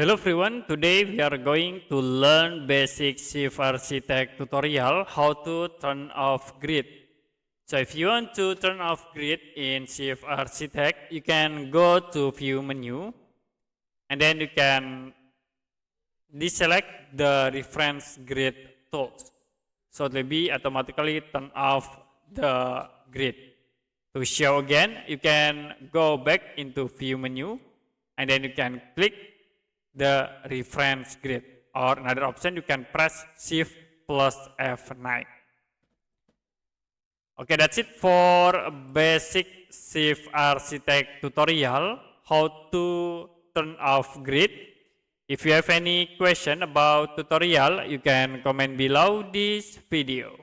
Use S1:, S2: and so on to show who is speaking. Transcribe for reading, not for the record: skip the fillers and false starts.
S1: Hello everyone, today we are going to learn basic Shift Architect tutorial how to turn off grid. So if you want to turn off grid in Shift Architect, you can go to view menu and then you can deselect the reference grid tools. So it will be automatically turn off the grid. To show again, you can go back into view menu and then you can click the reference grid, or another option you can press Shift plus F9. Okay, that's it for basic Shift Architect tutorial, how to turn off grid. If you have any question about tutorial, you can comment below this video.